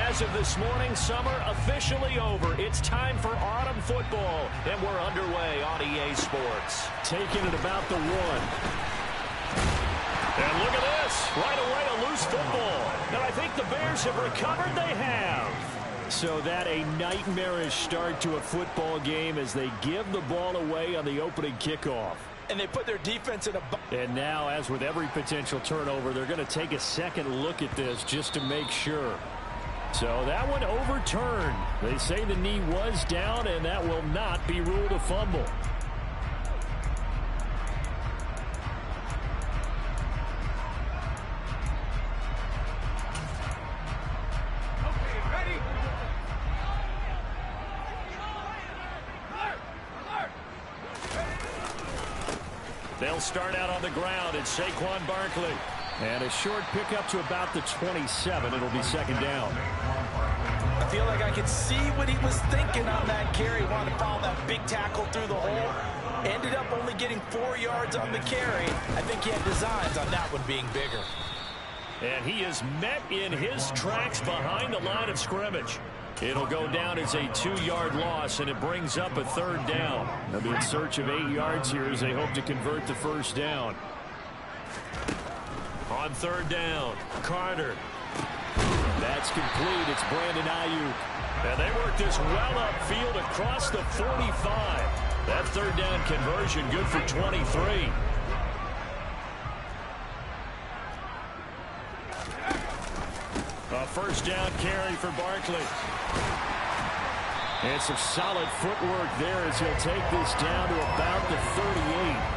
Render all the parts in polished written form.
As of this morning, summer officially over. It's time for autumn football, and we're underway on EA Sports. Taking it about the 1. And look at this. Right away, a loose football. And I think the Bears have recovered. They have. So that a nightmarish start to a football game as they give the ball away on the opening kickoff. And they put their defense in a... And now, as with every potential turnover, they're going to take a second look at this just to make sure. So that one overturned. They say the knee was down, and that will not be ruled a fumble. They'll start out on the ground. It's Saquon Barkley. And a short pickup to about the 27. It'll be second down. I feel like I could see what he was thinking on that carry. Wanted to follow that big tackle through the hole. Ended up only getting 4 yards on the carry. I think he had designs on that one being bigger. And he is met in his tracks behind the line of scrimmage. It'll go down as a 2-yard loss, and it brings up a third down. They'll be in search of 8 yards here as they hope to convert the first down. On third down, Carter. That's complete. It's Brandon Ayuk. And they work this well upfield across the 45. That third down conversion good for 23. A first down carry for Barkley. And some solid footwork there as he'll take this down to about the 38.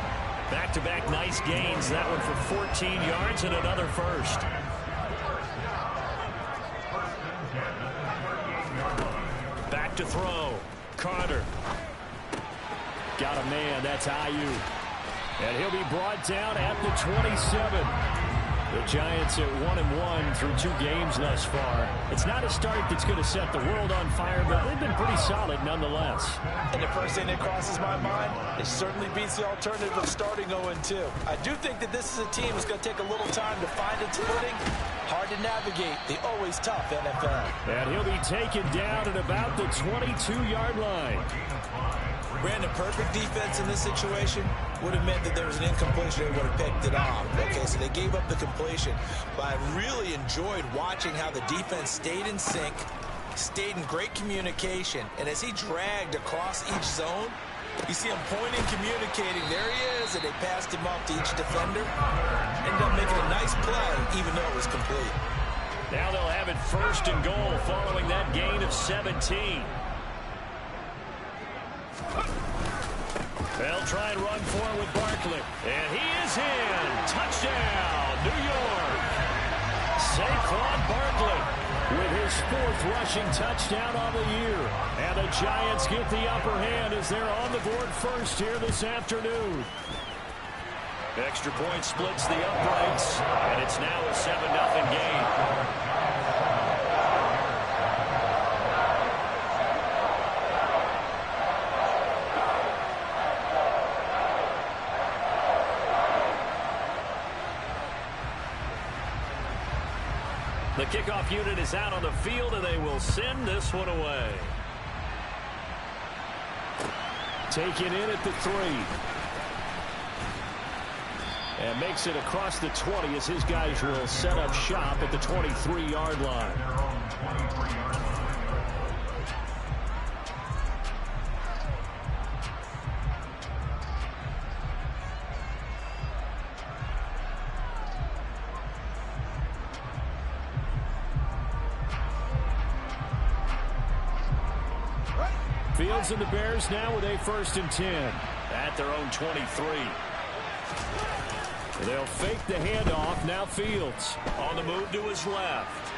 Back-to-back nice gains. That one for 14 yards and another first. Back to throw. Carter. Got a man. That's Ayuk. And he'll be brought down at the 27. The Giants at 1-1 through 2 games thus far. It's not a start that's going to set the world on fire, but they've been pretty solid nonetheless. And the first thing that crosses my mind, it certainly beats the alternative of starting 0-2. I do think that this is a team that's going to take a little time to find its footing. Hard to navigate the always tough NFL. And he'll be taken down at about the 22-yard line. Brandon, perfect defense in this situation would have meant that there was an incompletion. They would have picked it off. Okay, so they gave up the completion. But I really enjoyed watching how the defense stayed in sync, stayed in great communication. And as he dragged across each zone, you see him pointing, communicating. There he is, and they passed him off to each defender. Ended up making a nice play, even though it was complete. Now they'll have it first and goal following that gain of 17. They'll try and run for it with Barkley. And he is in. Touchdown, New York. Saquon Barkley with his 4th rushing touchdown on the year. And the Giants get the upper hand as they're on the board first here this afternoon. Extra point splits the uprights, and it's now a 7-0 game. The kickoff unit is out on the field, and they will send this one away. Taken in at the 3. And makes it across the 20 as his guys will set up shop at the 23-yard line. Fields and the Bears now with a 1st and 10 at their own 23. They'll fake the handoff. Now Fields on the move to his left.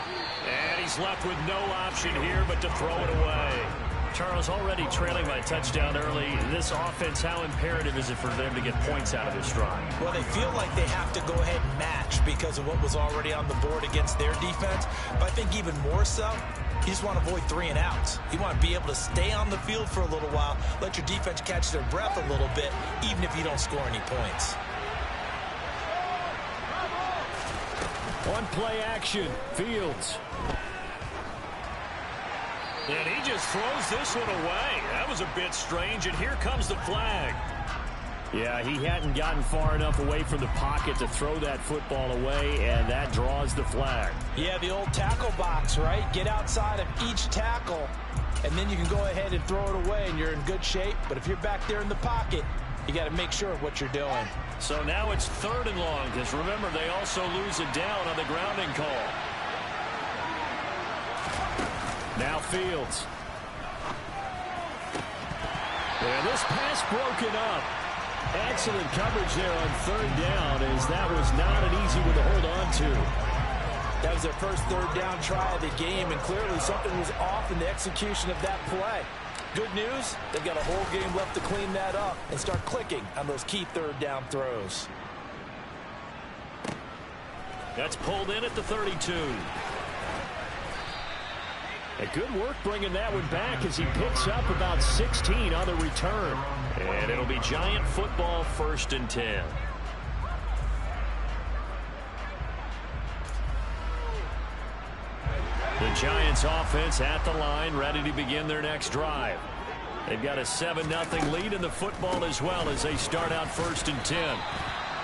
And he's left with no option here but to throw it away. Charles, already trailing by touchdown early. This offense, how imperative is it for them to get points out of this drive? Well, they feel like they have to go ahead and match because of what was already on the board against their defense. But I think even more so, you just want to avoid 3 and outs. You want to be able to stay on the field for a little while, let your defense catch their breath a little bit, even if you don't score any points. On play action, Fields. And he just throws this one away. That was a bit strange, and here comes the flag. Yeah, he hadn't gotten far enough away from the pocket to throw that football away, and that draws the flag. Yeah, the old tackle box, right? Get outside of each tackle, and then you can go ahead and throw it away, and you're in good shape. But if you're back there in the pocket, you got to make sure of what you're doing. So now it's 3rd and long, because remember, they also lose it down on the grounding call. Now Fields. And this pass broken up. Excellent coverage there on 3rd down, as that was not an easy one to hold on to. That was their first 3rd down try of the game, and clearly something was off in the execution of that play. Good news, they've got a whole game left to clean that up and start clicking on those key 3rd down throws. That's pulled in at the 32. A good work bringing that one back as he picks up about 16 on the return. And it'll be Giant football, 1st and 10. The Giants offense at the line, ready to begin their next drive. They've got a 7-0 lead in the football as well as they start out 1st and 10.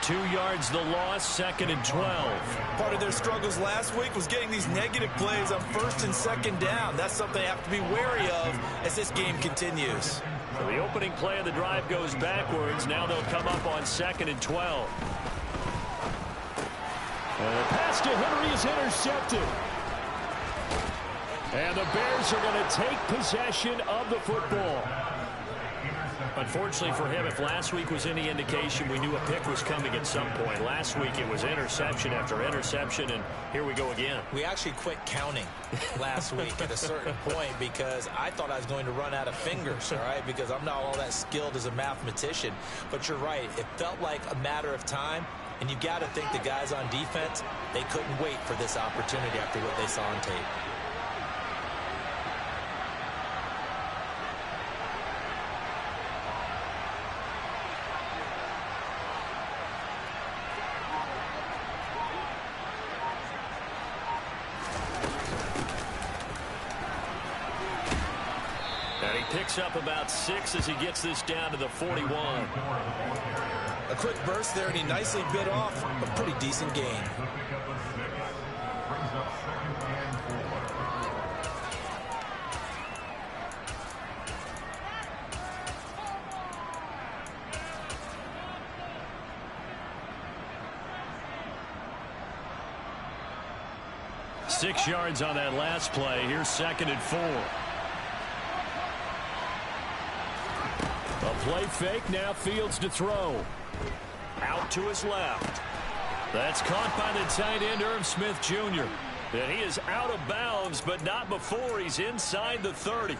2 yards the loss, 2nd and 12. Part of their struggles last week was getting these negative plays on 1st and 2nd down. That's something they have to be wary of as this game continues. So the opening play of the drive goes backwards. Now they'll come up on 2nd and 12. And the pass to Henry is intercepted. And the Bears are going to take possession of the football. Unfortunately for him, if last week was any indication, we knew a pick was coming at some point. Last week it was interception after interception, and here we go again. We actually quit counting last week at a certain point because I thought I was going to run out of fingers, all right, because I'm not all that skilled as a mathematician. But you're right. It felt like a matter of time, and you got to think the guys on defense, they couldn't wait for this opportunity after what they saw on tape. Picks up about 6 as he gets this down to the 41. A quick burst there, and he nicely bit off a pretty decent gain. Six yards on that last play. Here's 2nd and 4. A play fake, now Fields to throw. Out to his left. That's caught by the tight end, Irv Smith Jr. And he is out of bounds, but not before he's inside the 30.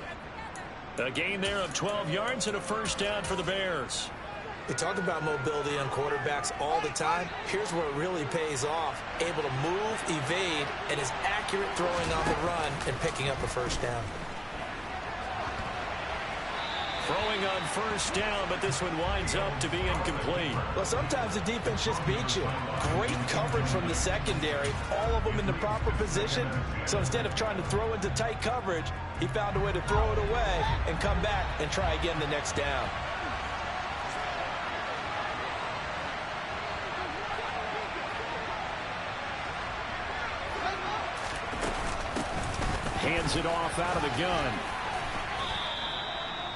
A gain there of 12 yards and a 1st down for the Bears. They talk about mobility on quarterbacks all the time. Here's where it really pays off. Able to move, evade, and is accurate throwing on the run and picking up a 1st down. Throwing on 1st down, but this one winds up to be incomplete. Well, sometimes the defense just beats you. Great coverage from the secondary, all of them in the proper position. So instead of trying to throw into tight coverage, he found a way to throw it away and come back and try again the next down. Hands it off out of the gun.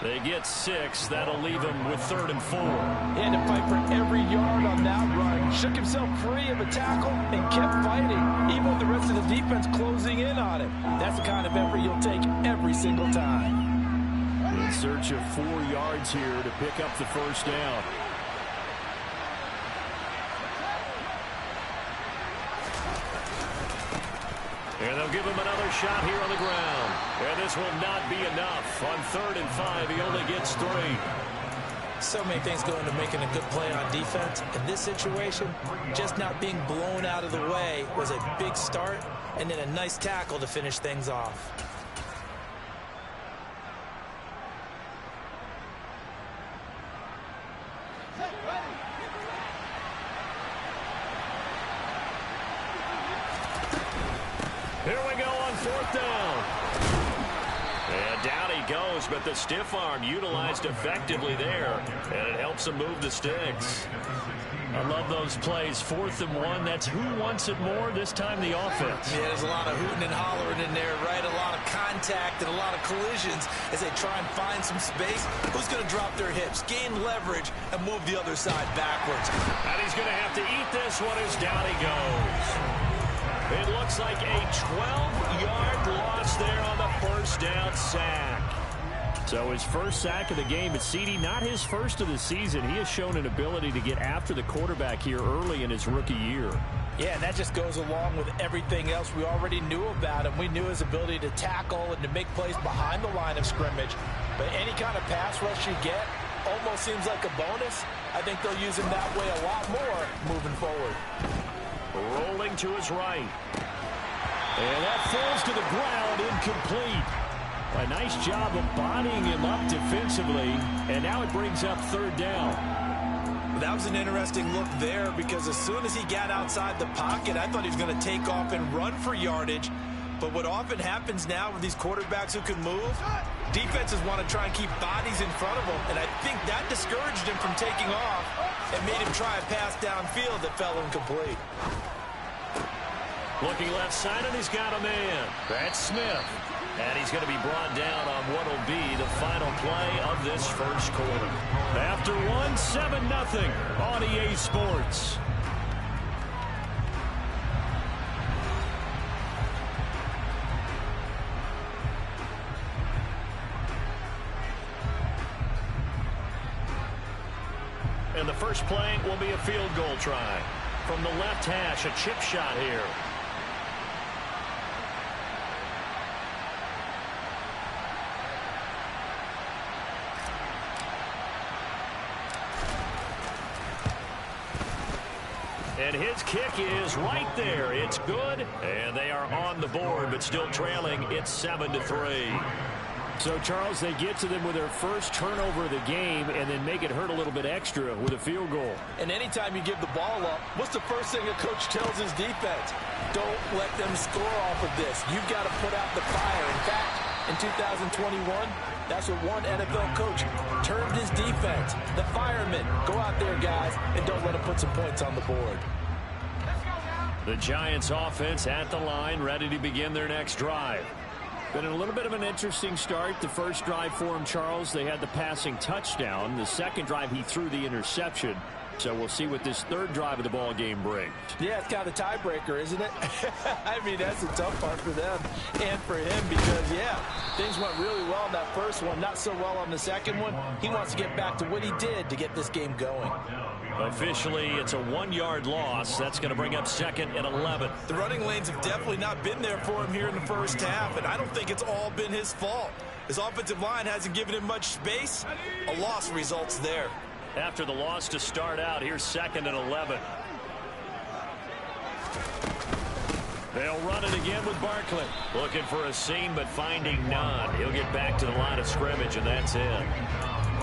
They get 6. That'll leave him with 3rd and 4. He had to fight for every yard on that run. Shook himself free of a tackle and kept fighting, even with the rest of the defense closing in on him. That's the kind of effort you'll take every single time. In search of 4 yards here to pick up the 1st down. And they'll give him another shot here on the ground. And this will not be enough. On 3rd and 5, he only gets 3. So many things go into making a good play on defense. In this situation, just not being blown out of the way was a big start, and then a nice tackle to finish things off. Here we go on 4th down. And down he goes, but the stiff arm utilized effectively there, and it helps him move the sticks. I love those plays. 4th and 1. That's who wants it more, this time the offense. Yeah, there's a lot of hooting and hollering in there, right? A lot of contact and a lot of collisions as they try and find some space. Who's going to drop their hips, gain leverage, and move the other side backwards? And he's going to have to eat this one as down he goes. It looks like a 12-yard loss there on the first down sack. So his first sack of the game at CD, not his first of the season. He has shown an ability to get after the quarterback here early in his rookie year. Yeah, and that just goes along with everything else we already knew about him. We knew his ability to tackle and to make plays behind the line of scrimmage. But any kind of pass rush you get almost seems like a bonus. I think they'll use him that way a lot more moving forward. Rolling to his right. And that falls to the ground, incomplete. A nice job of bodying him up defensively, and now it brings up 3rd down. That was an interesting look there because as soon as he got outside the pocket, I thought he was going to take off and run for yardage. But what often happens now with these quarterbacks who can move, defenses want to try and keep bodies in front of them, and I think that discouraged him from taking off and made him try a pass downfield that fell incomplete. Looking left side, and he's got a man. That's Smith. And he's going to be brought down on what will be the final play of this first quarter. After 7-0 on EA Sports. And the first play will be a field goal try. From the left hash, a chip shot here. And his kick is right there. It's good. And they are on the board, but still trailing. It's 7-3. So, Charles, they get to them with their first turnover of the game and then make it hurt a little bit extra with a field goal. And anytime you give the ball up, what's the first thing a coach tells his defense? Don't let them score off of this. You've got to put out the fire. In fact, in 2021, that's what one NFL coach termed his defense. The firemen. Go out there, guys, and don't let them put some points on the board. The Giants offense at the line, ready to begin their next drive. Been a little bit of an interesting start. The first drive for him, Charles, they had the passing touchdown. The second drive, he threw the interception. So we'll see what this third drive of the ball game brings. Yeah, it's kind of a tiebreaker, isn't it? I mean, that's the tough part for them and for him because, yeah, things went really well in that first one, not so well on the second one. He wants to get back to what he did to get this game going. Officially, it's a 1-yard loss. That's going to bring up 2nd and 11. The running lanes have definitely not been there for him here in the first half, and I don't think it's all been his fault. His offensive line hasn't given him much space. A loss results there. After the loss to start out, here's 2nd and 11. They'll run it again with Barkley. Looking for a seam, but finding none. He'll get back to the line of scrimmage, and that's it.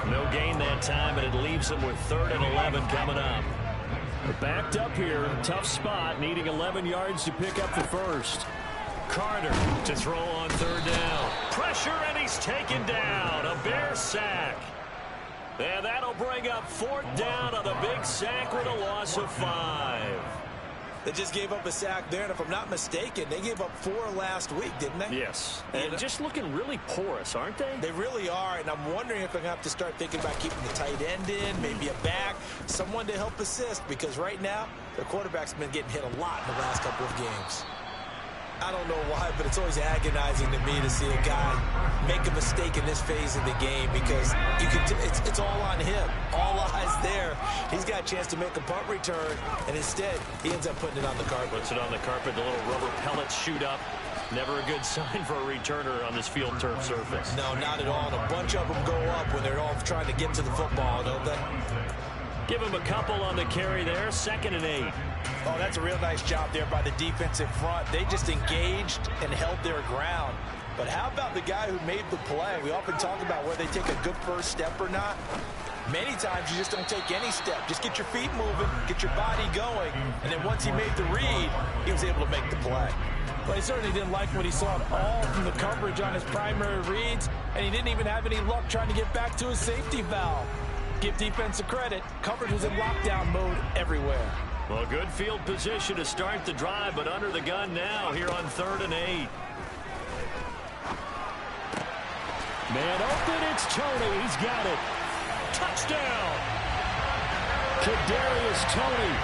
No gain that time, and it leaves him with 3rd and 11 coming up. They're backed up here. Tough spot, needing 11 yards to pick up the first. Carter to throw on 3rd down. Pressure, and he's taken down. A Bear sack. And that'll bring up 4th down on the big sack with a loss of 5. They just gave up a sack there, and if I'm not mistaken, they gave up 4 last week, didn't they? Yes. And just looking really porous, aren't they? They really are, and I'm wondering if I'm going to have to start thinking about keeping the tight end in, maybe a back, someone to help assist, because right now, their quarterback's been getting hit a lot in the last couple of games. I don't know why, but it's always agonizing to me to see a guy make a mistake in this phase of the game because you can it's all on him. All eyes there. He's got a chance to make a punt return, and instead, he ends up putting it on the carpet. Puts it on the carpet. The little rubber pellets shoot up. Never a good sign for a returner on this field turf surface. No, not at all. And a bunch of them go up when they're all trying to get to the football, don't they? Give him a couple on the carry there. 2nd and 8. Oh, that's a real nice job there by the defensive front. They just engaged and held their ground. But how about the guy who made the play? We often talk about whether they take a good first step or not. Many times you just don't take any step. Just get your feet moving, get your body going, and then once he made the read, he was able to make the play. Well, he certainly didn't like what he saw at all from the coverage on his primary reads, and he didn't even have any luck trying to get back to his safety valve. Give defense a credit. Coverage was in lockdown mode everywhere. Well, good field position to start the drive, but under the gun now here on 3rd and 8. Man open, it's Toney. He's got it. Touchdown! Kadarius Toney,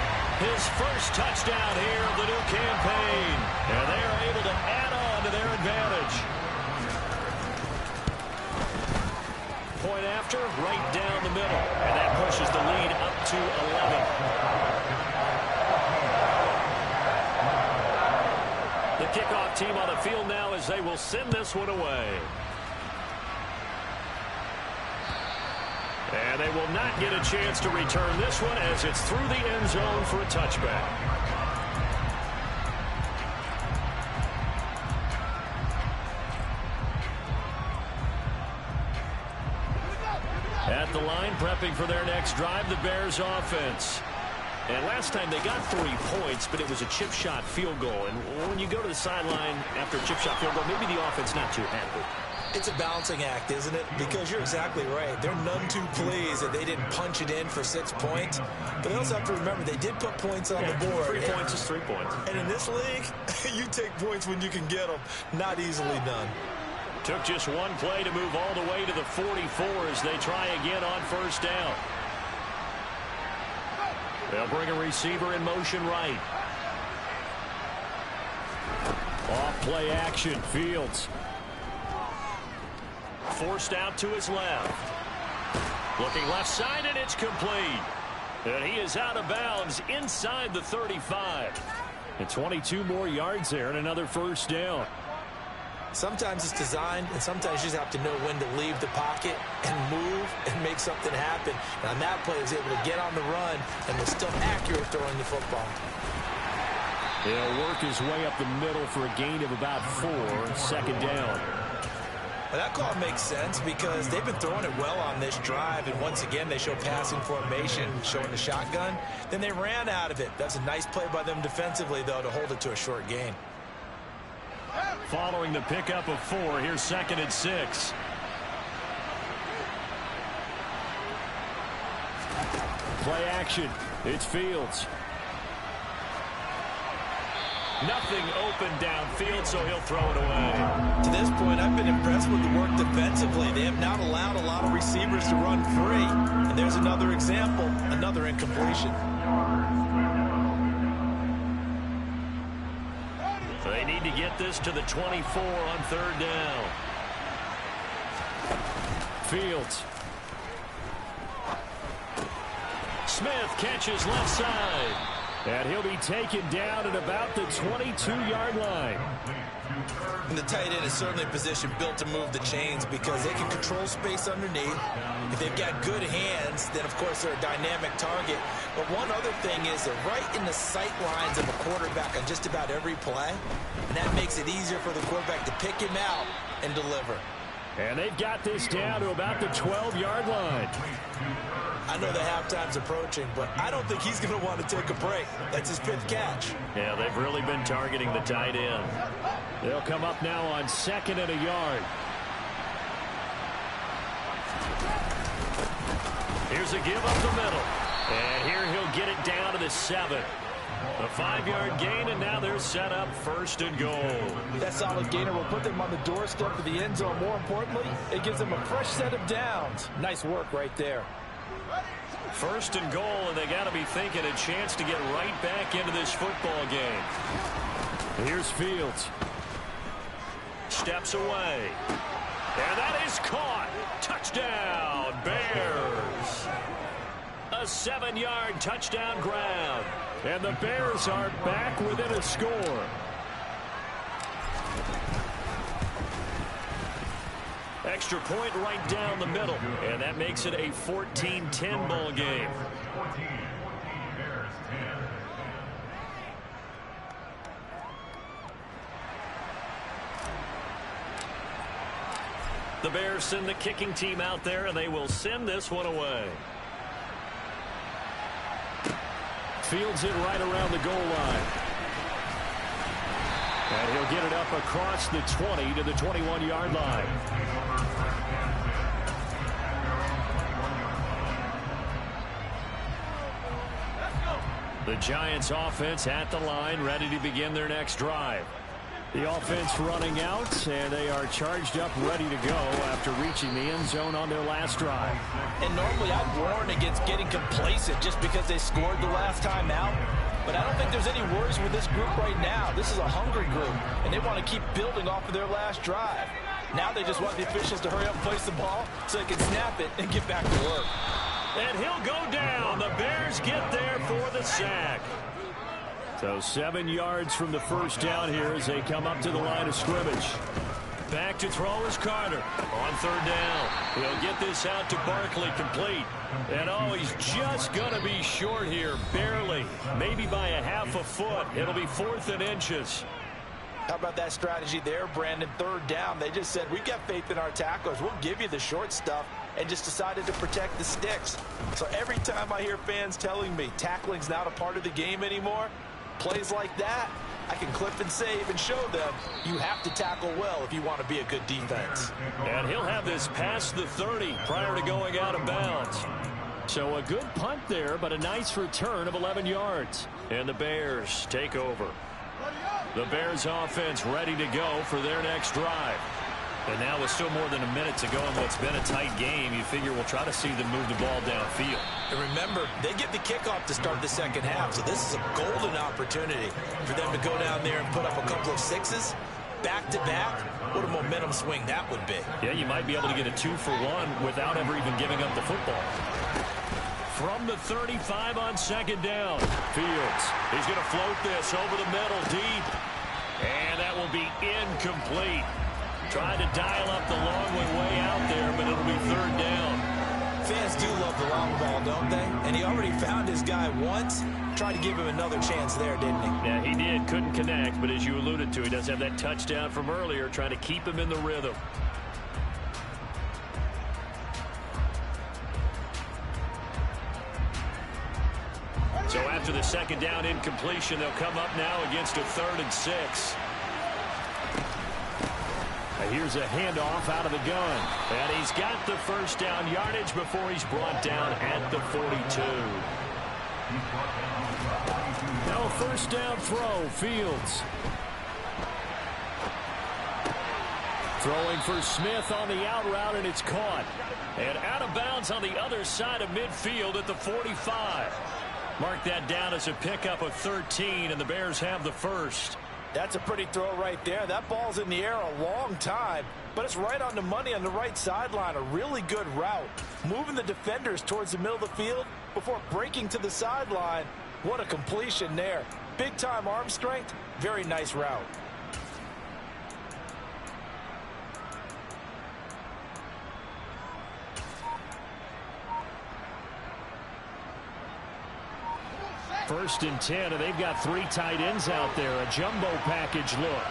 his first touchdown here of the new campaign. And they are able to add on to their advantage. Point after, right down the middle. And that pushes the lead up to 11. The kickoff team on the field now as they will send this one away. And they will not get a chance to return this one as it's through the end zone for a touchback. At the line, prepping for their next drive, the Bears offense. And last time they got 3 points, but it was a chip shot field goal. And when you go to the sideline after a chip shot field goal, maybe the offense not too happy. It's a balancing act, isn't it? Because you're exactly right. They're none too pleased that they didn't punch it in for 6 points. But they also have to remember they did put points on the board. 3 points is 3 points. And in this league, you take points when you can get them. Not easily done. Took just one play to move all the way to the 44 as they try again on 1st down. They'll bring a receiver in motion right. Off play action, Fields. Forced out to his left. Looking left side, and it's complete. And he is out of bounds inside the 35. And 22 more yards there and another 1st down. Sometimes it's designed, and sometimes you just have to know when to leave the pocket and move and make something happen. And on that play, he was able to get on the run and was still accurate throwing the football. He'll work his way up the middle for a gain of about 4, 2nd down. Well, that call makes sense because they've been throwing it well on this drive, and once again they show passing formation, showing the shotgun. Then they ran out of it. That's a nice play by them defensively, though, to hold it to a short gain. Following the pickup of 4, here's 2nd and 6. Play action. It's Fields. Nothing open downfield, so he'll throw it away. To this point, I've been impressed with the work defensively. They have not allowed a lot of receivers to run free. And there's another example, another incompletion. They need to get this to the 24 on 3rd down. Fields. Smith catches left side. And he'll be taken down at about the 22-yard line. And the tight end is certainly a position built to move the chains because they can control space underneath. If they've got good hands, then, of course, they're a dynamic target. But one other thing is they're right in the sight lines of a quarterback on just about every play. And that makes it easier for the quarterback to pick him out and deliver. And they've got this down to about the 12-yard line. I know the halftime's approaching, but I don't think he's going to want to take a break. That's his 5th catch. Yeah, they've really been targeting the tight end. They'll come up now on 2nd and a yard. Here's a give up the middle. And here he'll get it down to the 7. A 5-yard gain, and now they're set up 1st and goal. That solid gainer will put them on the doorstep of the end zone. More importantly, it gives them a fresh set of downs. Nice work right there. 1st and goal, and they got to be thinking a chance to get right back into this football game. Here's Fields. Steps away. And that is caught. Touchdown, Bears. A 7-yard touchdown grab. And the Bears are back within a score. Extra point right down the middle. And that makes it a 14-10 ball game. The Bears send the kicking team out there, and they will send this one away. Fields it right around the goal line. And he'll get it up across the 20 to the 21-yard line. The Giants offense at the line, ready to begin their next drive. The offense running out, and they are charged up, ready to go after reaching the end zone on their last drive. And normally I'd warn against getting complacent just because they scored the last time out. But I don't think there's any worries with this group right now. This is a hungry group, and they want to keep building off of their last drive. Now they just want the officials to hurry up and place the ball so they can snap it and get back to work. And he'll go down. The Bears get there for the sack. So 7 yards from the first down here as they come up to the line of scrimmage. Back to throw is Carter on third down. He'll get this out to Barkley, complete. And oh, he's just going to be short here, barely. Maybe by a half a foot. It'll be 4th and inches. How about that strategy there, Brandon? Third down. They just said, we've got faith in our tacklers. We'll give you the short stuff, and just decided to protect the sticks. So every time I hear fans telling me tackling's not a part of the game anymore, plays like that, I can clip and save and show them you have to tackle well if you want to be a good defense. And he'll have this past the 30 prior to going out of bounds. So a good punt there, but a nice return of 11 yards. And the Bears take over. The Bears offense ready to go for their next drive. And now with still more than a minute to go in what's been a tight game, you figure we'll try to see them move the ball downfield. And remember, they get the kickoff to start the second half, so this is a golden opportunity for them to go down there and put up a couple of sixes back-to-back. What a momentum swing that would be. Yeah, you might be able to get a 2-for-1 without ever even giving up the football. From the 35 on second down, Fields. He's going to float this over the middle deep. And that will be incomplete. Tried to dial up the long way out there, but it'll be third down. Fans do love the long ball, don't they? And he already found his guy once. Tried to give him another chance there, didn't he? Yeah, he did. Couldn't connect, but as you alluded to, he does have that touchdown from earlier, trying to keep him in the rhythm. So after the second down incompletion, they'll come up now against a 3rd and 6. Here's a handoff out of the gun. And he's got the first down yardage before he's brought down at the 42. Now a first down throw, Fields. Throwing for Smith on the out route, and it's caught. And out of bounds on the other side of midfield at the 45. Mark that down as a pickup of 13, and the Bears have the first. That's a pretty throw right there. That ball's in the air a long time, but it's right on the money on the right sideline. A really good route. Moving the defenders towards the middle of the field before breaking to the sideline. What a completion there. Big-time arm strength. Very nice route. First and 10, and they've got 3 tight ends out there. A jumbo package look.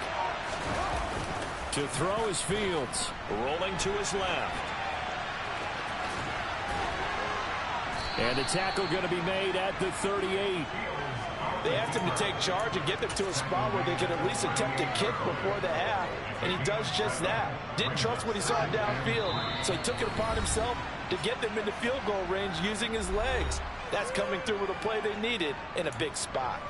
To throw is Fields. Rolling to his left. And the tackle going to be made at the 38. They asked him to take charge and get them to a spot where they could at least attempt a kick before the half, and he does just that. Didn't trust what he saw downfield, so he took it upon himself to get them into field goal range using his legs. That's coming through with a play they needed in a big spot.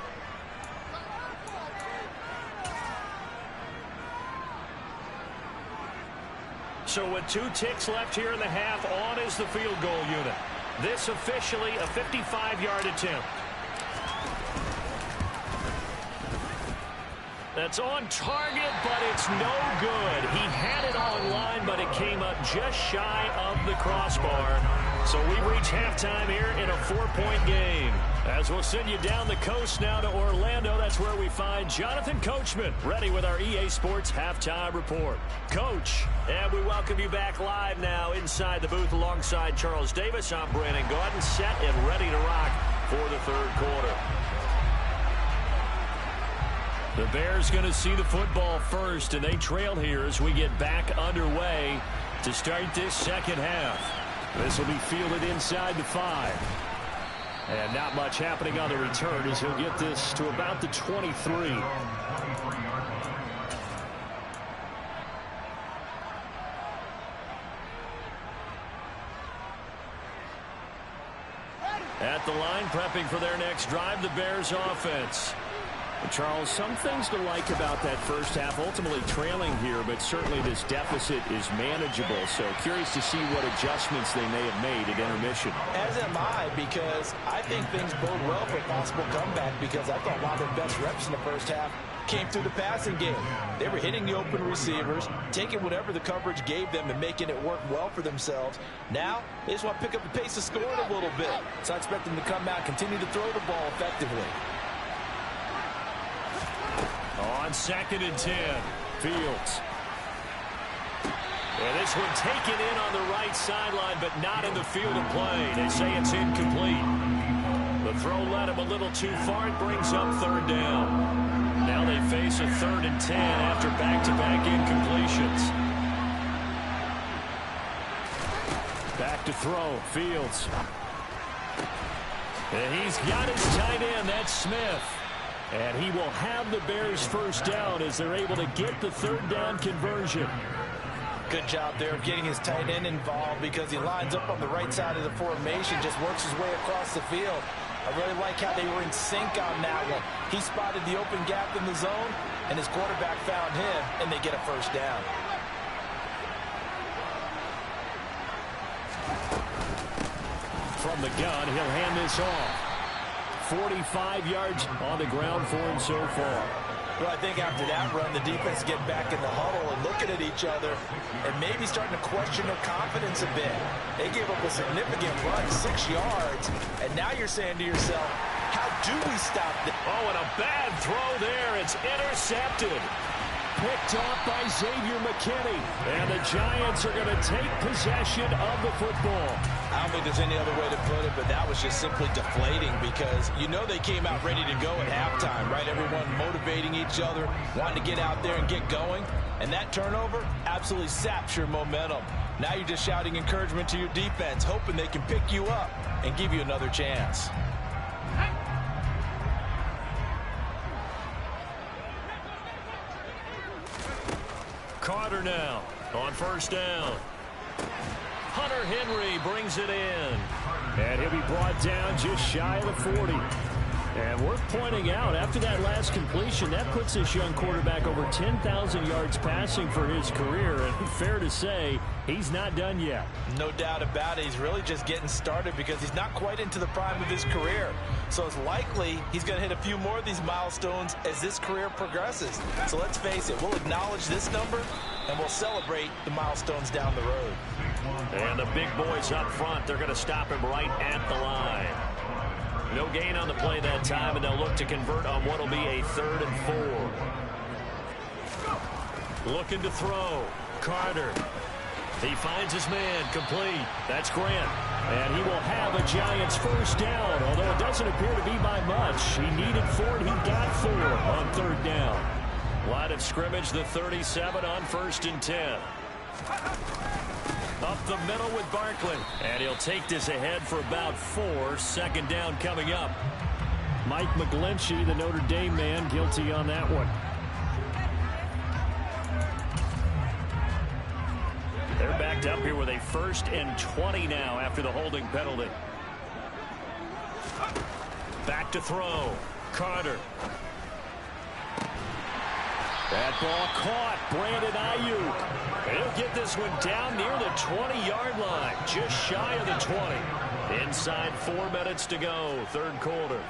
So with 2 ticks left here in the half, on is the field goal unit. This officially a 55-yard attempt. That's on target, but it's no good. He had it on line, but it came up just shy of the crossbar. So we reach halftime here in a 4-point game. As we'll send you down the coast now to Orlando, that's where we find Jonathan Coachman, ready with our EA Sports Halftime Report. Coach, and we welcome you back live now inside the booth alongside Charles Davis. I'm Brandon Gaudin, set and ready to rock for the third quarter. The Bears going to see the football first, and they trail here as we get back underway to start this second half. This will be fielded inside the 5. And not much happening on the return as he'll get this to about the 23. At the line, prepping for their next drive, the Bears offense. Charles, some things to like about that first half. Ultimately trailing here, but certainly this deficit is manageable. So curious to see what adjustments they may have made at intermission. As am I, because I think things bode well for a possible comeback, because I thought a lot of their best reps in the first half came through the passing game. They were hitting the open receivers, taking whatever the coverage gave them and making it work well for themselves. Now, they just want to pick up the pace of scoring a little bit. So I expect them to come out, continue to throw the ball effectively. On 2nd and 10, Fields. And this one taken in on the right sideline, but not in the field of play. They say it's incomplete. The throw led him a little too far. It brings up 3rd down. Now they face a 3rd and 10 after back-to-back incompletions. Back to throw, Fields. And he's got his tight end, that's Smith. And he will have the Bears first down as they're able to get the 3rd down conversion. Good job there of getting his tight end involved, because he lines up on the right side of the formation, just works his way across the field. I really like how they were in sync on that one. He spotted the open gap in the zone, and his quarterback found him, and they get a first down. From the gun, he'll hand this off. 45 yards on the ground for him so far. Well, I think after that run, the defense get back in the huddle and looking at each other and maybe starting to question their confidence a bit. They gave up a significant run, 6 yards, and now you're saying to yourself, how do we stop this? Oh, and a bad throw there. It's intercepted. Picked off by Xavier McKinney. And the Giants are going to take possession of the football. I don't think there's any other way to put it, but that was just simply deflating, because you know they came out ready to go at halftime, right? Everyone motivating each other, wanting to get out there and get going. And that turnover absolutely saps your momentum. Now you're just shouting encouragement to your defense, hoping they can pick you up and give you another chance. Carter now on 1st down. Hunter Henry brings it in. And he'll be brought down just shy of the 40. And worth pointing out, after that last completion, that puts this young quarterback over 10,000 yards passing for his career. And fair to say, he's not done yet. No doubt about it. He's really just getting started, because he's not quite into the prime of his career. So it's likely he's going to hit a few more of these milestones as this career progresses. So let's face it, we'll acknowledge this number and we'll celebrate the milestones down the road. And the big boys up front, they're going to stop him right at the line. No gain on the play that time, and they'll look to convert on what will be a 3rd and 4. Looking to throw. Carter. He finds his man, complete. That's Grant. And he will have a Giants first down, although it doesn't appear to be by much. He needed 4, and he got 4 on 3rd down. Line of scrimmage, the 37 on 1st and 10. Up the middle with Barkley. And he'll take this ahead for about 4. 2nd down coming up. Mike McGlinchey, the Notre Dame man, guilty on that one. They're backed up here with a 1st and 20 now after the holding penalty. Back to throw. Carter. That ball caught. Brandon Ayuk. He'll get this one down near the 20-yard line. Just shy of the 20. Inside 4 minutes to go. 3rd quarter.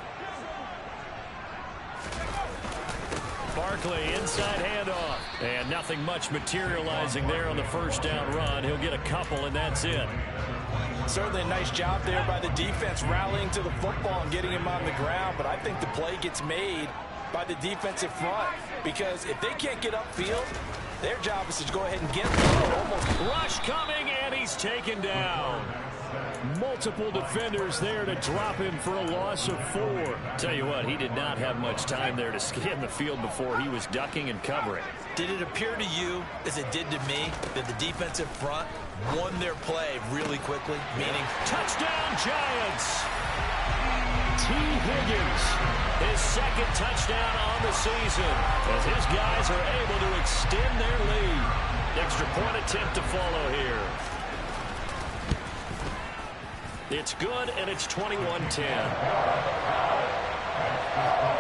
Barkley, inside handoff. And nothing much materializing there on the 1st down run. He'll get a couple, and that's it. Certainly a nice job there by the defense, rallying to the football and getting him on the ground. But I think the play gets made by the defensive front, because if they can't get upfield, their job is to go ahead and get them. Rush coming, and he's taken down. Multiple defenders there to drop him for a loss of 4. Tell you what, he did not have much time there to scan the field before he was ducking and covering. Did it appear to you, as it did to me, that the defensive front won their play really quickly? Meaning, touchdown Giants! T. Higgins, his 2nd touchdown on the season, as his guys are able to extend their lead. Extra point attempt to follow here. It's good, and it's 21-10.